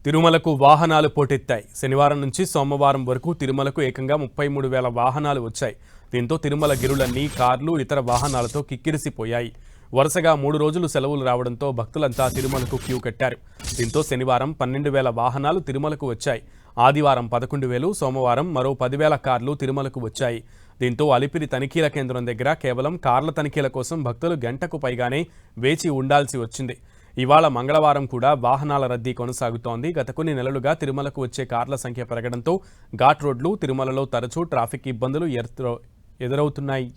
తిరుమలకు వాహనాలు పోటెత్తాయి. శనివారం నుంచి సోమవారం వరకు తిరుమలకు ఏకంగా 33,000 వాహనాలు వచ్చాయి. దీంతో తిరుమల గిరులన్నీ కార్లు, ఇతర వాహనాలతో కిక్కిరిసిపోయాయి. వరుసగా 3 రోజులు సెలవులు రావడంతో భక్తులంతా తిరుమలకు క్యూ కట్టారు. దీంతో శనివారం 12,000 వాహనాలు తిరుమలకు వచ్చాయి. ఆదివారం 11,000, సోమవారం మరో 10,000 కార్లు తిరుమలకు వచ్చాయి. దీంతో అలిపిరి తనిఖీల కేంద్రం దగ్గర కేవలం కార్ల తనిఖీల కోసం భక్తులు గంటకు పైగానే వేచి ఉండాల్సి వచ్చింది. ఇవాళ మంగళవారం కూడా వాహనాల రద్దీ కొనసాగుతోంది. గత కొన్ని నెలలుగా తిరుమలకు వచ్చే కార్ల సంఖ్య పెరగడంతో ఘాట్ రోడ్లు, తిరుమలలో తరచూ ట్రాఫిక్ ఇబ్బందులు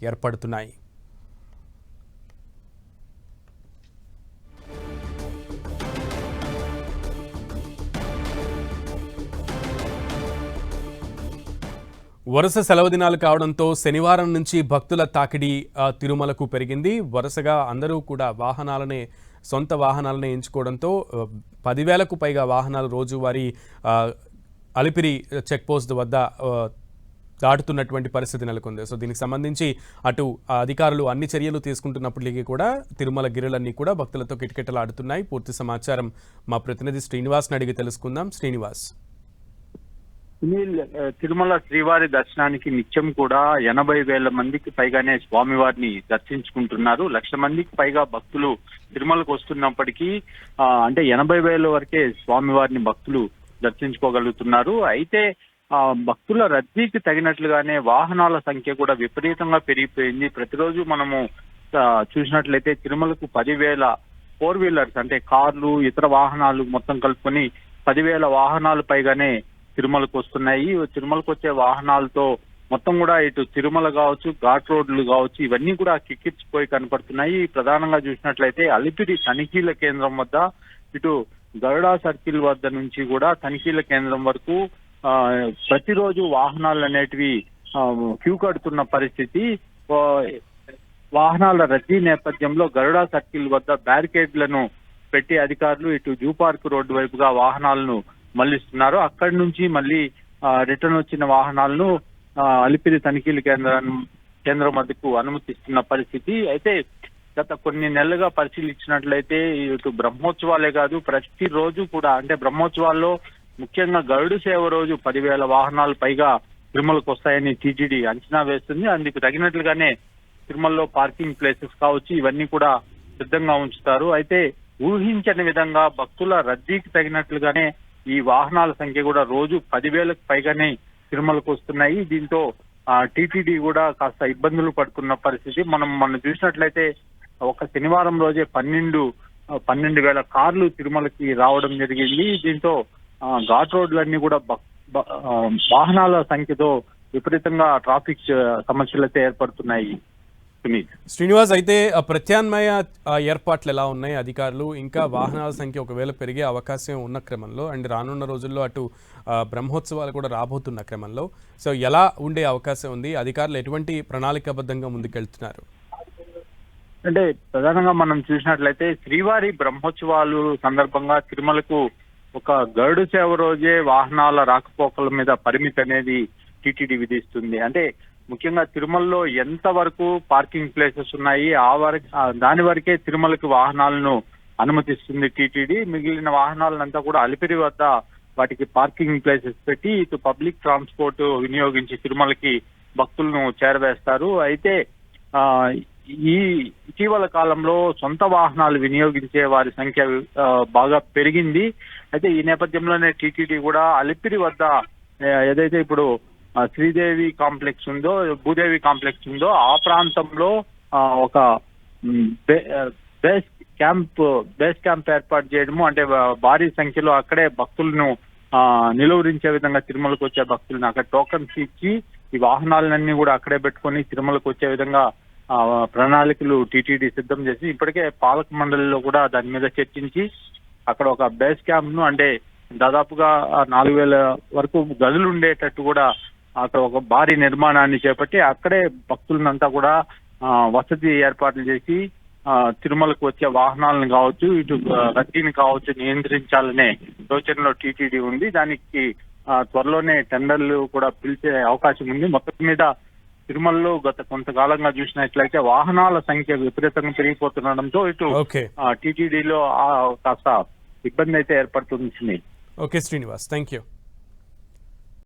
ఏర్పడుతున్నాయి. వరుస సెలవు దినాలు కావడంతో శనివారం నుంచి భక్తుల తాకిడి తిరుమలకు పెరిగింది. వరుసగా అందరూ కూడా సొంత వాహనాలనే ఎంచుకోవడంతో 10,000కు పైగా వాహనాలు రోజువారీ అలిపిరి చెక్పోస్ట్ వద్ద దాటుతున్నటువంటి పరిస్థితి నెలకొంది. సో దీనికి సంబంధించి అటు అధికారులు అన్ని చర్యలు తీసుకుంటున్నప్పటికీ కూడా తిరుమల గిరులన్నీ కూడా భక్తులతో కిటకిటలాడుతున్నాయి. పూర్తి సమాచారం మా ప్రతినిధి శ్రీనివాస్ని అడిగి తెలుసుకుందాం. శ్రీనివాస్, తిరుమల శ్రీవారి దర్శనానికి నిత్యం కూడా 80,000 మందికి పైగానే స్వామివారిని దర్శించుకుంటున్నారు. 1,00,000 మందికి పైగా భక్తులు తిరుమలకు వస్తున్నప్పటికీ అంటే 80,000 వరకే స్వామివారిని భక్తులు దర్శించుకోగలుగుతున్నారు. అయితే భక్తుల రద్దీకి తగినట్లుగానే వాహనాల సంఖ్య కూడా విపరీతంగా పెరిగిపోయింది. ప్రతిరోజు మనము చూసినట్లయితే తిరుమలకు 10,000 4-వీలర్స్ అంటే కార్లు, ఇతర వాహనాలు మొత్తం కలుపుకొని 10,000 వాహనాలు పైగానే తిరుమలకు వస్తున్నాయి. తిరుమలకు వచ్చే వాహనాలతో మొత్తం కూడా ఇటు తిరుమల కావచ్చు, ఘాట్ రోడ్లు కావచ్చు, ఇవన్నీ కూడా కిక్కిరిచిపోయి కనపడుతున్నాయి. ప్రధానంగా చూసినట్లయితే అలిపిరి తనిఖీల కేంద్రం వద్ద, ఇటు గరుడా సర్కిల్ వద్ద నుంచి కూడా తనిఖీల కేంద్రం వరకు ప్రతిరోజు వాహనాలు అనేటివి క్యూ కడుతున్న పరిస్థితి. వాహనాల రద్దీ నేపథ్యంలో గరుడా సర్కిల్ వద్ద బ్యారికేడ్లను పెట్టి అధికారులు ఇటు జూ పార్క్ రోడ్డు వైపుగా వాహనాలను మళ్లిస్తున్నారు. అక్కడి నుంచి మళ్ళీ రిటర్న్ వచ్చిన వాహనాలను అలిపిరి తనిఖీల కేంద్రం వద్దకు అనుమతిస్తున్న పరిస్థితి. అయితే గత కొన్ని నెలలుగా పరిశీలించినట్లయితే ఇటు బ్రహ్మోత్సవాలే కాదు, ప్రతిరోజు కూడా అంటే బ్రహ్మోత్సవాల్లో ముఖ్యంగా గరుడు సేవ రోజు 10,000 వాహనాలు పైగా తిరుమలకు వస్తాయని టీటీడీ అంచనా వేస్తుంది. అందుకు తగినట్లుగానే తిరుమలలో పార్కింగ్ ప్లేసెస్ కావచ్చు, ఇవన్నీ కూడా సిద్ధంగా ఉంచుతారు. అయితే ఊహించని విధంగా భక్తుల రద్దీకి తగినట్లుగానే ఈ వాహనాల సంఖ్య కూడా రోజు 10,000కు పైగానే తిరుమలకు వస్తున్నాయి. దీంతో టీటీడీ కూడా కాస్త ఇబ్బందులు పడుతున్న పరిస్థితి. మనం చూసినట్లయితే ఒక శనివారం రోజే 12,000 కార్లు తిరుమలకి రావడం జరిగింది. దీంతో ఘాట్ రోడ్లన్నీ కూడా వాహనాల సంఖ్యతో విపరీతంగా ట్రాఫిక్ సమస్యలైతే ఏర్పడుతున్నాయి. శ్రీనివాస్, అయితే ప్రత్యామ్నాయ ఏర్పాట్లు ఎలా ఉన్నాయి? అధికారులు ఇంకా వాహనాల సంఖ్య ఒకవేళ పెరిగే అవకాశం ఉన్న క్రమంలో అండ్ రానున్న రోజుల్లో అటు బ్రహ్మోత్సవాలు కూడా రాబోతున్న క్రమంలో సో ఎలా ఉండే అవకాశం ఉంది? అధికారులు ఎటువంటి ప్రణాళికాబద్ధంగా ముందుకెళ్తున్నారు? అంటే ప్రధానంగా మనం చూసినట్లయితే శ్రీవారి బ్రహ్మోత్సవాలు సందర్భంగా తిరుమలకు ఒక గరుడు సేవ రోజే వాహనాల రాకపోకల మీద పరిమితి అనేది టీటీడీ విధిస్తుంది. అంటే ముఖ్యంగా తిరుమలలో ఎంత వరకు పార్కింగ్ ప్లేసెస్ ఉన్నాయి దాని వరకే తిరుమలకి వాహనాలను అనుమతిస్తుంది టీటీడీ. మిగిలిన వాహనాలంతా కూడా అలిపిరి వద్ద వాటికి పార్కింగ్ ప్లేసెస్ పెట్టి ఇటు పబ్లిక్ ట్రాన్స్పోర్ట్ వినియోగించి తిరుమలకి భక్తులను చేరవేస్తారు. అయితే ఈ ఇటీవల కాలంలో సొంత వాహనాలు వినియోగించే వారి సంఖ్య బాగా పెరిగింది. అయితే ఈ నేపథ్యంలోనే టీటీడీ కూడా అలిపిరి వద్ద ఏదైతే ఇప్పుడు శ్రీదేవి కాంప్లెక్స్ ఉందో, భూదేవి కాంప్లెక్స్ ఉందో ఆ ప్రాంతంలో ఒక బేస్ క్యాంప్ ఏర్పాటు చేయడము, అంటే భారీ సంఖ్యలో అక్కడే భక్తులను నిలువరించే విధంగా తిరుమలకు వచ్చే భక్తులను అక్కడ టోకన్స్ ఇచ్చి ఈ వాహనాలన్నీ కూడా అక్కడే పెట్టుకొని తిరుమలకు వచ్చే విధంగా ప్రణాళికలు టీటీడీ సిద్ధం చేసి ఇప్పటికే పాలక మండలిలో కూడా దాని మీద చర్చించి అక్కడ ఒక బేస్ క్యాంప్ ను, అంటే దాదాపుగా 4,000 వరకు గదులు ఉండేటట్టు కూడా అక్కడ ఒక భారీ నిర్మాణాన్ని చేపట్టి అక్కడే భక్తులనంతా కూడా వసతి ఏర్పాట్లు చేసి తిరుమలకు వచ్చే వాహనాలను కావచ్చు, ఇటు రద్దీని కావచ్చు నియంత్రించాలనే యోచనలో టీటీడీ ఉంది. దానికి త్వరలోనే టెండర్లు కూడా పిలిచే అవకాశం ఉంది. మొత్తం మీద తిరుమలలో గత కొంతకాలంగా చూసినట్లయితే వాహనాల సంఖ్య విపరీతంగా పెరిగిపోతుండడంతో ఇటు టీటీడీలో కాస్త ఇబ్బంది అయితే ఏర్పడుతుంది. Okay Srinivas, thank you.